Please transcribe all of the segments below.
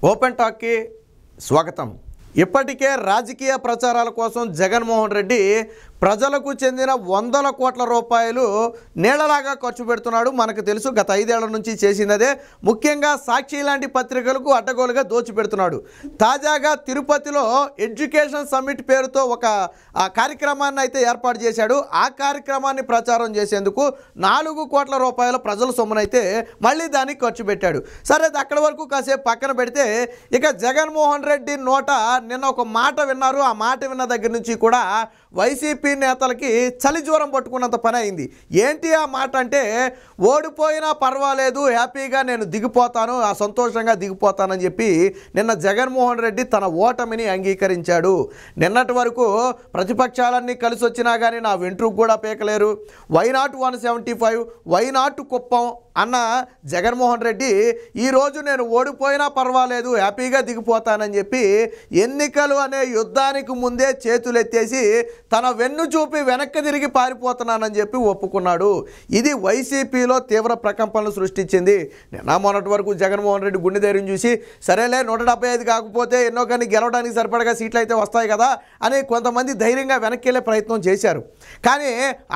Open టాక్కి స్వాగతం. ఇప్పటికే రాజకీయ ప్రచారాల కోసం జగన్మోహన్ రెడ్డి ప్రజలకు చెందిన వందల కోట్ల రూపాయలు నీళ్లలాగా ఖర్చు పెడుతున్నాడు. మనకు తెలుసు, గత 5 ఏళ్ల నుంచి చేసినదే. ముఖ్యంగా సాక్షి లాంటి పత్రికలకు అడ్డగోలుగా దోచిపెడుతున్నాడు. తాజాగా తిరుపతిలో ఎడ్యుకేషన్ సమ్మిట్ పేరుతో ఒక కార్యక్రమాన్ని అయితే ఏర్పాటు చేశాడు. ఆ కార్యక్రమాన్ని ప్రచారం చేసేందుకు 4 కోట్ల రూపాయల ప్రజల సొమ్మునైతే మళ్ళీ దానికి ఖర్చు పెట్టాడు. సరే, అక్కడి వరకు కాసేపు పక్కన పెడితే ఇక జగన్మోహన్ రెడ్డి నోట నిన్న ఒక మాట విన్నారు. ఆ మాట విన్న దగ్గర నుంచి కూడా వైసీపీ నేతలకి చలి జ్వరం పట్టుకున్నంత పని అయింది. ఏంటి ఆ మాట అంటే, ఓడిపోయినా పర్వాలేదు, హ్యాపీగా నేను దిగిపోతాను, ఆ సంతోషంగా దిగిపోతానని చెప్పి నిన్న జగన్మోహన్ రెడ్డి తన ఓటమిని అంగీకరించాడు. నిన్నటి వరకు ప్రతిపక్షాలన్నీ కలిసి వచ్చినా కానీ నా వెంట్రుకు కూడా పీకలేరు, వైనాట్ 175, వైనాట్ కుప్పం అన్న జగన్మోహన్ రెడ్డి ఈరోజు నేను ఓడిపోయినా పర్వాలేదు, హ్యాపీగా దిగిపోతానని చెప్పి ఎన్నికలు అనే యుద్ధానికి ముందే చేతులెత్తేసి తన వెన్ను చూపి వెనక్కి తిరిగి పారిపోతున్నానని చెప్పి ఒప్పుకున్నాడు. ఇది వైసీపీలో తీవ్ర ప్రకంపనలు సృష్టించింది. నిన్న మొన్నటి వరకు జగన్మోహన్ రెడ్డి గుండె ధైర్యం చూసి సరేలే 175 కాకపోతే ఎన్నో కానీ గెలవడానికి సరిపడగా సీట్లు అయితే వస్తాయి కదా అని కొంతమంది ధైర్యంగా వెనక్కి వెళ్ళే ప్రయత్నం చేశారు. కానీ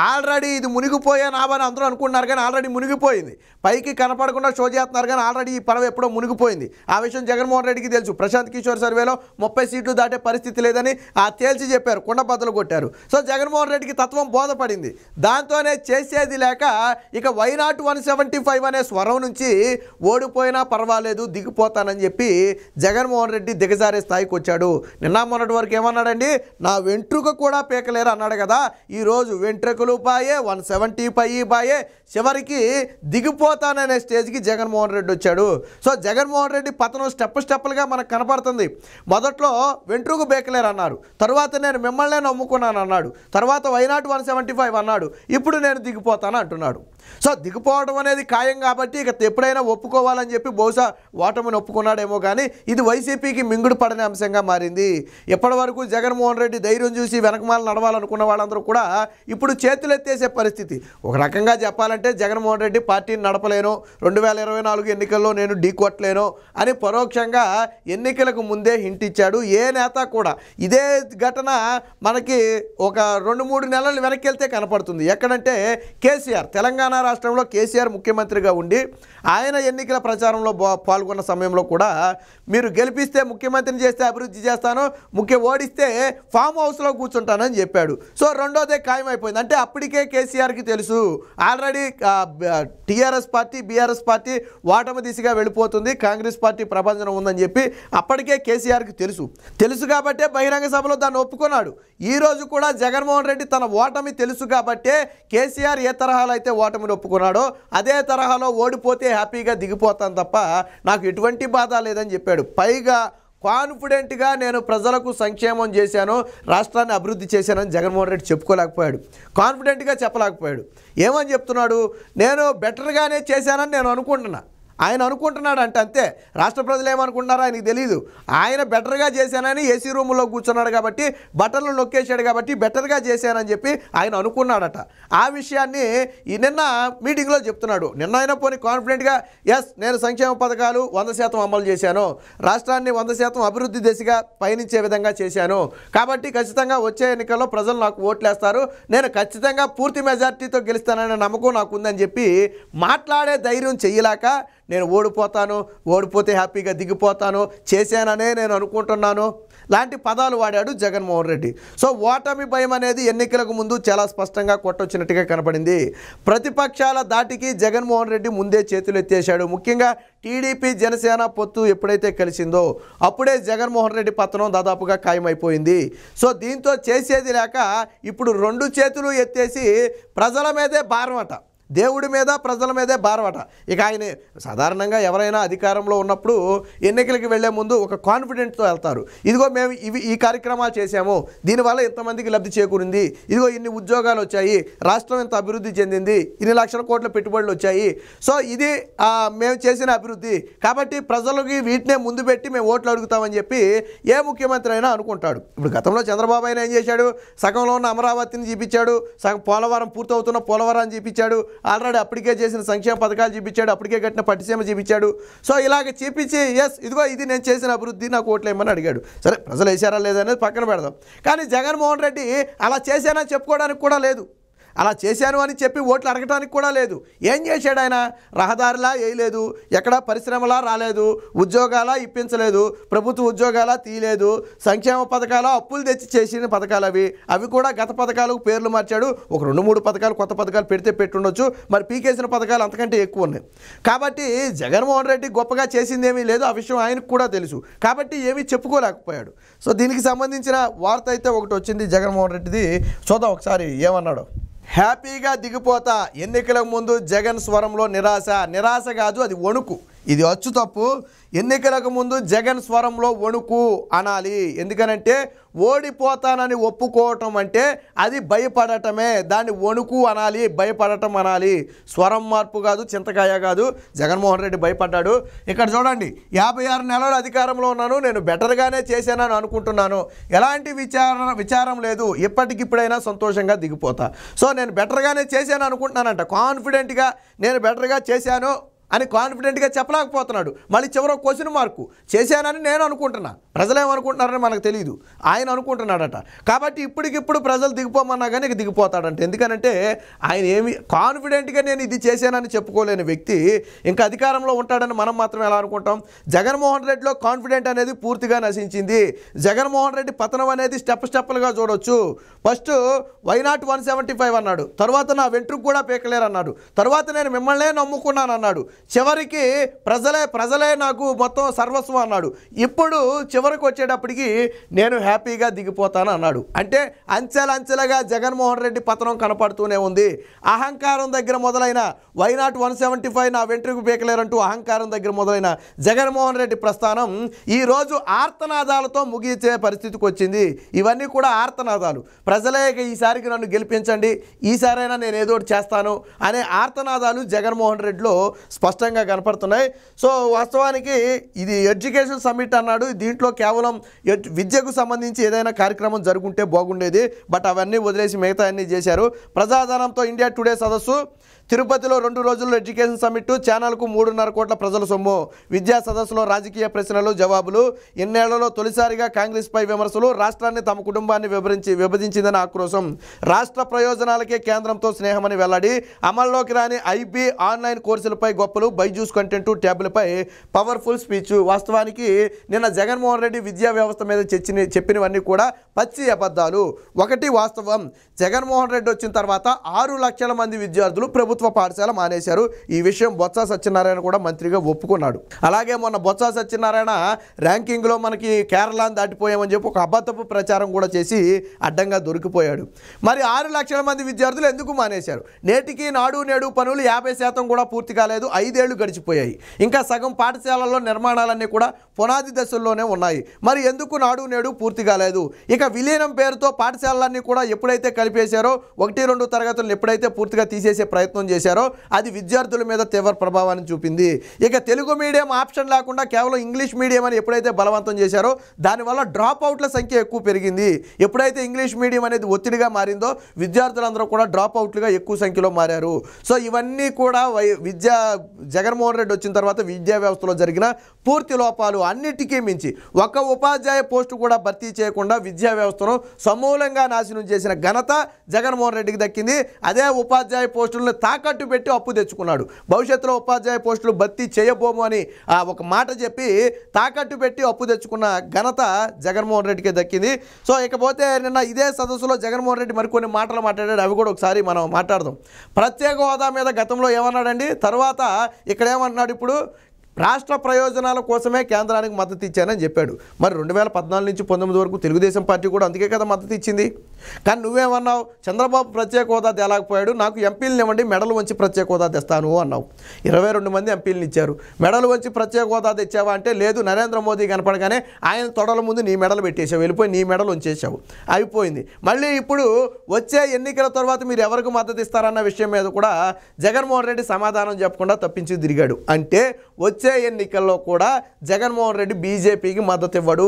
ఆల్రెడీ ఇది మునిగిపోయే నాభని అందరూ అనుకుంటున్నారు, కానీ ఆల్రెడీ మునిగిపోయింది. పైకి కనపడకుండా షో చేస్తున్నారు, కానీ ఆల్రెడీ ఈ పడవ ఎప్పుడో మునిగిపోయింది. ఆ విషయం జగన్మోహన్ రెడ్డికి తెలుసు. ప్రశాంత్ కిషోర్ సర్వేలో 30 సీట్లు దాటే పరిస్థితి లేదని తేల్చి చెప్పారు, కుండబద్దలు కొట్టారు. సో జగన్మోహన్ రెడ్డికి తత్వం బోధపడింది. దాంతోనే చేసేది లేక ఇక వైనాట్ 175 అనే స్వరం నుంచి ఓడిపోయినా పర్వాలేదు, దిగిపోతానని చెప్పి జగన్మోహన్ రెడ్డి దిగజారే స్థాయికి వచ్చాడు. నిన్న మొన్నటి వరకు ఏమన్నాడండి, నా వెంట్రుక కూడా పీకలేరు అన్నాడు కదా. ఈరోజు వెంట్రుకలు పాయే, 175 పాయే, చివరికి దిగిపోతాననే స్టేజ్కి జగన్మోహన్ రెడ్డి వచ్చాడు. సో జగన్మోహన్ రెడ్డి పతనం స్టెప్పులుగా మనకు కనపడుతుంది. మొదట్లో వెంట్రుకు బేకలేరు అన్నారు, తర్వాత నేను మిమ్మల్నే నమ్ముకున్నాను అన్నాడు, తర్వాత వైనాట్ 175 అన్నాడు, ఇప్పుడు నేను దిగిపోతాను అంటున్నాడు. సో దిగిపోవడం అనేది ఖాయం కాబట్టి ఇక ఎప్పుడైనా ఒప్పుకోవాలని చెప్పి బహుశా ఓటమిని ఒప్పుకున్నాడేమో, కానీ ఇది వైసీపీకి మింగుడు పడని అంశంగా మారింది. ఇప్పటి వరకు జగన్మోహన్ రెడ్డి ధైర్యం చూసి వెనకమాల నడవాలనుకున్న వాళ్ళందరూ కూడా ఇప్పుడు చేతులెత్తేసే పరిస్థితి. ఒక రకంగా చెప్పాలంటే జగన్మోహన్ రెడ్డి పార్టీని నడపలేను, 2024 ఎన్నికల్లో నేను ఢీకొట్టలేను అని పరోక్షంగా ఎన్నికలకు ముందే హింట్ ఇచ్చాడు. ఏ నేత కూడా ఇదే ఘటన మనకి ఒక 2-3 నెలలు వెనక్కి వెళ్తే కనపడుతుంది. ఎక్కడంటే కేసీఆర్, తెలంగాణ రాష్ట్రంలో కేసీఆర్ ముఖ్యమంత్రిగా ఉండి ఆయన ఎన్నికల ప్రచారంలో పాల్గొన్న సమయంలో కూడా మీరు గెలిపిస్తే ముఖ్యమంత్రిని చేస్తే అభివృద్ధి చేస్తాను, ఓడిస్తే ఫామ్ హౌస్లో కూర్చుంటానని చెప్పాడు. సో రెండోదే ఖాయమైపోయింది. అంటే అప్పటికే కేసీఆర్కి తెలుసు already TRS party, BRS party ఓటమి దిశగా వెళ్ళిపోతుంది, కాంగ్రెస్ పార్టీ ప్రభంజనం ఉందని చెప్పి అప్పటికే కేసీఆర్కి తెలుసు కాబట్టే బహిరంగ సభలో దాన్ని ఒప్పుకున్నాడు. ఈరోజు కూడా జగన్మోహన్ రెడ్డి తన ఓటమి తెలుసు కాబట్టే కేసీఆర్ ఏ తరహాలో అయితే ఓటమిని ఒప్పుకున్నాడో అదే తరహాలో ఓడిపోతే హ్యాపీగా దిగిపోతాను తప్ప నాకు ఎటువంటి బాధ లేదని చెప్పాడు. పైగా కాన్ఫిడెంట్గా నేను ప్రజలకు సంక్షేమం చేశాను, రాష్ట్రాన్ని అభివృద్ధి చేశానని జగన్మోహన్ రెడ్డి చెప్పుకోలేకపోయాడు, కాన్ఫిడెంట్గా చెప్పలేకపోయాడు. ఏమని చెప్తున్నాడు, నేను బెటర్గానే చేశానని నేను అనుకుంటున్నా. ఆయన అనుకుంటున్నాడు అంటే అంతే. రాష్ట్ర ప్రజలు ఏమనుకుంటున్నారో ఆయనకి తెలియదు. ఆయన బెటర్గా చేశానని ఏసీ రూమ్లో కూర్చున్నాడు కాబట్టి, బటన్లు నొక్కేశాడు కాబట్టి బెటర్గా చేశానని చెప్పి ఆయన అనుకున్నాడట. ఆ విషయాన్ని నిన్న మీటింగ్లో చెప్తున్నాడు. నిన్న అయినా పోనీ కాన్ఫిడెంట్గా ఎస్ నేను సంక్షేమ పథకాలు 100% అమలు చేశాను, రాష్ట్రాన్ని 100% అభివృద్ధి దిశగా పయనించే విధంగా చేశాను, కాబట్టి ఖచ్చితంగా వచ్చే ఎన్నికల్లో ప్రజలు నాకు ఓట్లేస్తారు, నేను ఖచ్చితంగా పూర్తి మెజార్టీతో గెలుస్తాననే నమ్మకం నాకు ఉందని చెప్పి మాట్లాడే ధైర్యం చెయ్యలేక నేను ఓడిపోతే హ్యాపీగా దిగిపోతాను, చేశాననే నేను అనుకుంటున్నాను లాంటి పదాలు వాడాడు జగన్మోహన్ రెడ్డి. సో ఓటమి భయం అనేది ఎన్నికలకు ముందు చాలా స్పష్టంగా కొట్టొచ్చినట్టుగా కనపడింది. ప్రతిపక్షాల దాటికి జగన్మోహన్ రెడ్డి ముందే చేతులు ఎత్తేశాడు. ముఖ్యంగా టీడీపీ జనసేన పొత్తు ఎప్పుడైతే కలిసిందో అప్పుడే జగన్మోహన్ రెడ్డి పతనం దాదాపుగా ఖాయమైపోయింది. సో దీంతో చేసేది లేక ఇప్పుడు 2 చేతులు ఎత్తేసి ప్రజల మీదే భారం అట, దేవుడి మీద ప్రజల మీదే భారమట. ఇక ఆయన సాధారణంగా ఎవరైనా అధికారంలో ఉన్నప్పుడు ఎన్నికలకి వెళ్లే ముందు ఒక కాన్ఫిడెంట్తో వెళ్తారు. ఇదిగో మేము ఈ కార్యక్రమాలు చేశాము, దీనివల్ల ఇంతమందికి లబ్ధి చేకూరింది, ఇదిగో ఇన్ని ఉద్యోగాలు వచ్చాయి, రాష్ట్రం ఇంత అభివృద్ధి చెందింది, ఇన్ని లక్షల కోట్ల పెట్టుబడులు వచ్చాయి, సో ఇది మేము చేసిన అభివృద్ధి కాబట్టి ప్రజలకి వీటినే ముందు పెట్టి మేము ఓట్లు అడుగుతామని చెప్పి ఏ ముఖ్యమంత్రి అయినా అనుకుంటాడు. ఇప్పుడు గతంలో చంద్రబాబు అయినా ఏం చేశాడు, సగంలో ఉన్న అమరావతిని చూపించాడు, సగం పోలవరం పూర్తవుతున్న పోలవరాన్ని చూపించాడు, ఆల్రెడీ అప్పటికే చేసిన సంక్షేమ పథకాలు చూపించాడు, అప్పటికే కట్టిన పట్టిసీమ చూపించాడు. సో ఇలాగ చూపించి ఎస్ ఇదిగో ఇది నేను చేసిన అభివృద్ధి, నాకు ఓట్లేమని అడిగాడు. సరే ప్రజలు వేసారా లేదనేది పక్కన పెడదాం. కానీ జగన్మోహన్ రెడ్డి అలా చేశానని చెప్పుకోవడానికి కూడా లేదు, అలా చేశాను అని చెప్పి ఓట్లు అడగటానికి కూడా లేదు. ఏం చేశాడు ఆయన? రహదారిలా వేయలేదు, ఎక్కడ పరిశ్రమలా రాలేదు, ఉద్యోగాలా ఇప్పించలేదు, ప్రభుత్వ ఉద్యోగాలా తీయలేదు, సంక్షేమ పథకాలు అప్పులు తెచ్చి చేసిన పథకాలు అవి కూడా గత పథకాలకు పేర్లు మార్చాడు. ఒక 2-3 పథకాలు కొత్త పథకాలు పెడితే పెట్టుండొచ్చు, మరి పీకేసిన పథకాలు అంతకంటే ఎక్కువ ఉన్నాయి. కాబట్టి జగన్మోహన్ రెడ్డి గొప్పగా చేసింది ఏమీ లేదు, ఆ విషయం ఆయనకు కూడా తెలుసు. కాబట్టి ఏమీ చెప్పుకోలేకపోయాడు. సో దీనికి సంబంధించిన వార్త అయితే ఒకటి వచ్చింది జగన్మోహన్ రెడ్డిది, చూద్దాం ఒకసారి ఏమన్నాడు. హ్యాపీగా దిగిపోతా, ఎన్నికలకు ముందు జగన్ స్వరంలో నిరాశ కాదు, అది వణుకు. ఇది అచ్చు తప్పు. ఎన్నికలకు ముందు జగన్ స్వరంలో వణుకు అనాలి. ఎందుకనంటే ఓడిపోతానని ఒప్పుకోవటం అంటే అది భయపడటమే, దాన్ని వణుకు అనాలి, భయపడటం అనాలి. స్వరం మార్పు కాదు, చింతకాయ కాదు. జగన్మోహన్ రెడ్డి భయపడ్డాడు. ఇక్కడ చూడండి, 56 నెలలు అధికారంలో ఉన్నాను, నేను బెటర్గానే చేశానని అనుకుంటున్నాను, ఎలాంటి విచారం లేదు, ఇప్పటికిప్పుడైనా సంతోషంగా దిగిపోతా. సో నేను బెటర్గానే చేశాను అనుకుంటున్నానంట. కాన్ఫిడెంట్గా నేను బెటర్గా చేశాను అని కాన్ఫిడెంట్గా చెప్పలేకపోతున్నాడు. మళ్ళీ చివరి క్వశ్చన్ మార్కు, చేశానని నేను అనుకుంటున్నా, ప్రజలేమనుకుంటున్నారని మనకు తెలియదు, ఆయన అనుకుంటున్నాడట. కాబట్టి ఇప్పటికిప్పుడు ప్రజలు దిగిపోమన్నా కానీ ఇక దిగిపోతాడంట. ఎందుకనంటే ఆయన ఏమి కాన్ఫిడెంట్గా నేను ఇది చేశానని చెప్పుకోలేని వ్యక్తి ఇంకా అధికారంలో ఉంటాడని మనం మాత్రం ఎలా అనుకుంటాం? జగన్మోహన్ రెడ్డిలో కాన్ఫిడెంట్ అనేది పూర్తిగా నశించింది. జగన్మోహన్ రెడ్డి పతనం అనేది స్టెప్లుగా చూడొచ్చు. ఫస్ట్ వైనాట్ 175 అన్నాడు, తర్వాత నా వెంట్రుకు కూడా పీకలేరు అన్నాడు, తర్వాత నేను మిమ్మల్నే నమ్ముకున్నాను అన్నాడు, చివరికి ప్రజలే నాకు మొత్తం సర్వస్వం అన్నాడు. ఇప్పుడు చివరికి వచ్చేటప్పటికి నేను హ్యాపీగా దిగిపోతాను అన్నాడు. అంటే అంచెలంచెలుగా జగన్మోహన్ రెడ్డి పతనం కనపడుతూనే ఉంది. అహంకారం దగ్గర మొదలైన వైనాట్ 175 నా వెంట్రుకు పీకలేరంటూ అహంకారం దగ్గర మొదలైన జగన్మోహన్ రెడ్డి ప్రస్థానం ఈరోజు ఆర్తనాదాలతో ముగించే పరిస్థితికి వచ్చింది. ఇవన్నీ కూడా ఆర్తనాదాలు. ప్రజలే ఈసారికి నన్ను గెలిపించండి, ఈసారైనా నేను ఏదో ఒకటి చేస్తాను అనే ఆర్తనాదాలు జగన్మోహన్ రెడ్డిలో స్పష్టంగా కనపడుతున్నాయి. సో వాస్తవానికి ఇది ఎడ్యుకేషన్ సమ్మిట్ అన్నాడు, దీంట్లో కేవలం విద్యకు సంబంధించి ఏదైనా కార్యక్రమం జరుగుంటే బాగుండేది, బట్ అవన్నీ వదిలేసి మిగతా అన్నీ చేశారు. ప్రజాధనంతో ఇండియా టుడే సదస్సు, తిరుపతిలో 2 రోజుల్లో ఎడ్యుకేషన్ సమ్మిట్, ఛానల్కు 3.5 కోట్ల ప్రజల సొమ్ము, విద్యా సదస్సులో రాజకీయ ప్రశ్నలు జవాబులు, ఎన్నేళ్లలో తొలిసారిగా కాంగ్రెస్పై విమర్శలు, రాష్ట్రాన్ని తమ కుటుంబాన్ని విభజించిందని ఆక్రోశం, రాష్ట్ర ప్రయోజనాలకే కేంద్రంతో స్నేహమని వెల్లడి, అమల్లోకి రాని ఐబీ ఆన్లైన్ కోర్సులపై గొప్పలు, బైజూస్ కంటెంట్ ట్యాబ్లపై పవర్ఫుల్ స్పీచ్. వాస్తవానికి నిన్న జగన్మోహన్ రెడ్డి విద్యా వ్యవస్థ మీద చెప్పినవన్నీ కూడా పచ్చి అబద్ధాలు. ఒకటి వాస్తవం, జగన్మోహన్ రెడ్డి వచ్చిన తర్వాత 6 లక్షల మంది విద్యార్థులు ప్రభుత్వ పాఠశాల మానేశారు. ఈ విషయం బొత్స సత్యనారాయణ కూడా మంత్రిగా ఒప్పుకున్నాడు. అలాగే మొన్న బొత్స సత్యనారాయణ ర్యాంకింగ్లో మనకి కేరళను దాటిపోయామని చెప్పి ఒక అబద్ధపు ప్రచారం కూడా చేసి అడ్డంగా దొరికిపోయాడు. మరి 6 లక్షల మంది విద్యార్థులు ఎందుకు మానేశారు? నేటికి నాడు నేడు పనులు 50% కూడా పూర్తి కాలేదు, 5 ఏళ్లు గడిచిపోయాయి. ఇంకా సగం పాఠశాలల్లో నిర్మాణాలన్నీ కూడా పునాది దశల్లోనే ఉన్నాయి. మరి ఎందుకు నాడు నేడు పూర్తి కాలేదు? ఇక విలీనం పేరుతో పాఠశాలలన్నీ కూడా ఎప్పుడైతే కలిపేశారో, 1-2 తరగతులను ఎప్పుడైతే పూర్తిగా తీసేసే ప్రయత్నం చేశారో అది విద్యార్థుల మీద తీవ్ర ప్రభావాన్ని చూపింది. ఇక తెలుగు మీడియం ఆప్షన్ లేకుండా కేవలం ఇంగ్లీష్ మీడియం అని ఎప్పుడైతే బలవంతం చేశారో దానివల్ల డ్రాప్ అవుట్ల సంఖ్య ఎక్కువ పెరిగింది. ఎప్పుడైతే ఇంగ్లీష్ మీడియం అనేది ఒత్తిడిగా మారిందో విద్యార్థులందరూ కూడా డ్రాప్ అవుట్లుగా ఎక్కువ సంఖ్యలో మారారు. సో ఇవన్నీ కూడా జగన్మోహన్ రెడ్డి వచ్చిన తర్వాత విద్యా వ్యవస్థలో జరిగిన పూర్తి లోపాలు. అన్నిటికీ మించి ఒక ఉపాధ్యాయ పోస్టు కూడా భర్తీ చేయకుండా విద్యా వ్యవస్థను సమూలంగా నాశనం చేసిన ఘనత జగన్మోహన్ రెడ్డికి దక్కింది. అదే ఉపాధ్యాయ పోస్టులను తాకట్టు పెట్టి అప్పు తెచ్చుకున్నాడు. భవిష్యత్తులో ఉపాధ్యాయ పోస్టులు భర్తీ చేయబోము అని ఒక మాట చెప్పి తాకట్టు పెట్టి అప్పు తెచ్చుకున్న ఘనత జగన్మోహన్ రెడ్డికి దక్కింది. సో ఇకపోతే నిన్న ఇదే సదస్సులో జగన్మోహన్ రెడ్డి మరికొన్ని మాటలు మాట్లాడాడు, అవి కూడా ఒకసారి మనం మాట్లాడదాం. ప్రత్యేక హోదా మీద గతంలో ఏమన్నాడండి, తర్వాత ఇక్కడ ఏమన్నాడు, ఇప్పుడు రాష్ట్ర ప్రయోజనాల కోసమే కేంద్రానికి మద్దతు ఇచ్చానని చెప్పాడు. మరి 2014 నుంచి 19 వరకు తెలుగుదేశం పార్టీ కూడా అందుకే కదా మద్దతు ఇచ్చింది. కానీ నువ్వేమన్నావు, చంద్రబాబు ప్రత్యేక హోదా తేలాకపోయాడు, నాకు ఎంపీలను ఇవ్వండి, మెడలు వంచి ప్రత్యేక హోదా తెస్తాను అన్నావు. 22 మంది ఎంపీలను ఇచ్చారు. మెడలు వంచి ప్రత్యేక హోదా తెచ్చావా అంటే లేదు, నరేంద్ర మోదీ కనపడగానే ఆయన తొడల ముందు నీ మెడలు పెట్టేశావు, వెళ్ళిపోయి నీ మెడలు వంచేసావు, అయిపోయింది. మళ్ళీ ఇప్పుడు వచ్చే ఎన్నికల తర్వాత మీరు ఎవరికి మద్దతు ఇస్తారన్న విషయం మీద కూడా జగన్మోహన్ రెడ్డి సమాధానం చెప్పకుండా తప్పించి తిరిగాడు. అంటే వచ్చే ఎన్నికల్లో కూడా జగన్మోహన్ రెడ్డి బీజేపీకి మద్దతు ఇవ్వడు.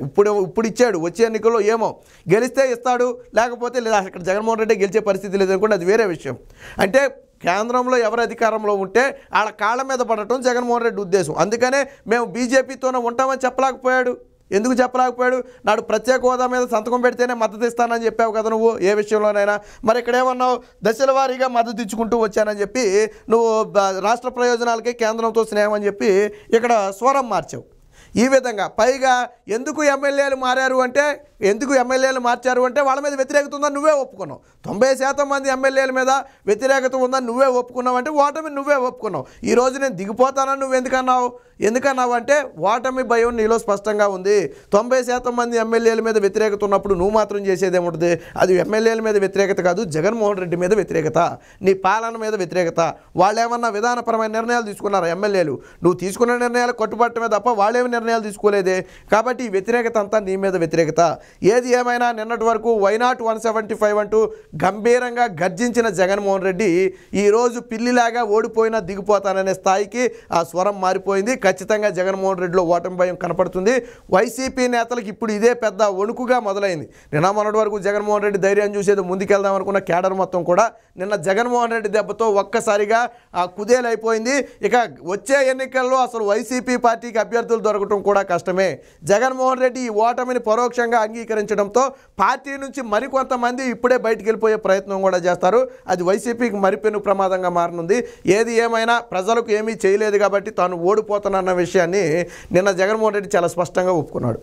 ఇప్పుడు ఇచ్చాడు, వచ్చే ఎన్నికల్లో ఏమో గెలిస్తే ఇస్తాడు, లేకపోతే లేదా. అక్కడ జగన్మోహన్ రెడ్డి గెలిచే పరిస్థితి లేదనుకోండి, అది వేరే విషయం. అంటే కేంద్రంలో ఎవరు అధికారంలో ఉంటే వాళ్ళ కాళ్ళ మీద పడటం జగన్మోహన్ రెడ్డి ఉద్దేశం. అందుకనే మేము బీజేపీతోనే ఉంటామని చెప్పలేకపోయాడు. ఎందుకు చెప్పలేకపోయాడు? నాడు ప్రత్యేక హోదా మీద సంతకం పెడితేనే మద్దతు ఇస్తానని చెప్పావు కదా నువ్వు ఏ విషయంలోనైనా. మరి ఇక్కడ ఏమన్నావు? దశల వారీగా మద్దతు ఇచ్చుకుంటూ వచ్చానని చెప్పి నువ్వు రాష్ట్ర ప్రయోజనాలకి కేంద్రంతో స్నేహం అని చెప్పి ఇక్కడ స్వరం మార్చావు. ఈ విధంగా పైగా ఎందుకు ఎమ్మెల్యేలు మారారు అంటే, ఎందుకు ఎమ్మెల్యేలు మార్చారు అంటే వాళ్ళ మీద వ్యతిరేకత ఉందని నువ్వే ఒప్పుకున్నావు. 90% మంది ఎమ్మెల్యేల మీద వ్యతిరేకత ఉందని నువ్వే ఒప్పుకున్నావు అంటే ఓటమి నువ్వే ఒప్పుకున్నావు. ఈరోజు నేను దిగిపోతానని నువ్వు ఎందుకన్నావు అంటే ఓటమి భయం నీలో స్పష్టంగా ఉంది. 90% మంది ఎమ్మెల్యేల మీద వ్యతిరేకత ఉన్నప్పుడు నువ్వు మాత్రం చేసేది ఏముంటుంది? అది ఎమ్మెల్యేల మీద వ్యతిరేకత కాదు, జగన్మోహన్ రెడ్డి మీద వ్యతిరేకత, నీ పాలన మీద వ్యతిరేకత. వాళ్ళు ఏమన్నా విధానపరమైన నిర్ణయాలు తీసుకున్నారు ఎమ్మెల్యేలు? నువ్వు తీసుకున్న నిర్ణయాలు కట్టుబట్టమే తప్ప వాళ్ళేమి నిర్ణయాలు తీసుకోలేదే. కాబట్టి ఈ వ్యతిరేకత అంతా నీ మీద వ్యతిరేకత. ఏది ఏమైనా నిన్నటి వరకు వైనాట్ 175 అంటూ గంభీరంగా గర్జించిన జగన్మోహన్ రెడ్డి ఈరోజు పిల్లిలాగా ఓడిపోయినా దిగిపోతాననే స్థాయికి ఆ స్వరం మారిపోయింది. ఖచ్చితంగా జగన్మోహన్ రెడ్డిలో ఓటమి భయం కనపడుతుంది. వైసీపీ నేతలకు ఇప్పుడు ఇదే పెద్ద వణుకుగా మొదలైంది. నిన్న మొన్నటి వరకు జగన్మోహన్ రెడ్డి ధైర్యం చూసేది ముందుకెళ్దాం అనుకున్న కేడర్ మొత్తం కూడా నిన్న జగన్మోహన్ రెడ్డి దెబ్బతో ఒక్కసారిగా కుదేలైపోయింది. ఇక వచ్చే ఎన్నికల్లో అసలు వైసీపీ పార్టీకి అభ్యర్థులు దొరకటం కూడా కష్టమే. జగన్మోహన్ రెడ్డి ఈ ఓటమిని పరోక్షంగా అంగీకరించడంతో పార్టీ నుంచి మరికొంతమంది ఇప్పుడే బయటికి వెళ్ళిపోయే ప్రయత్నం కూడా చేస్తారు. అది వైసీపీకి మరిపెను ప్రమాదంగా మారనుంది. ఏది ఏమైనా ప్రజలకు ఏమీ చేయలేదు కాబట్టి తాను ఓడిపోతానన్న విషయాన్ని నిన్న జగన్మోహన్ రెడ్డి చాలా స్పష్టంగా ఒప్పుకున్నాడు.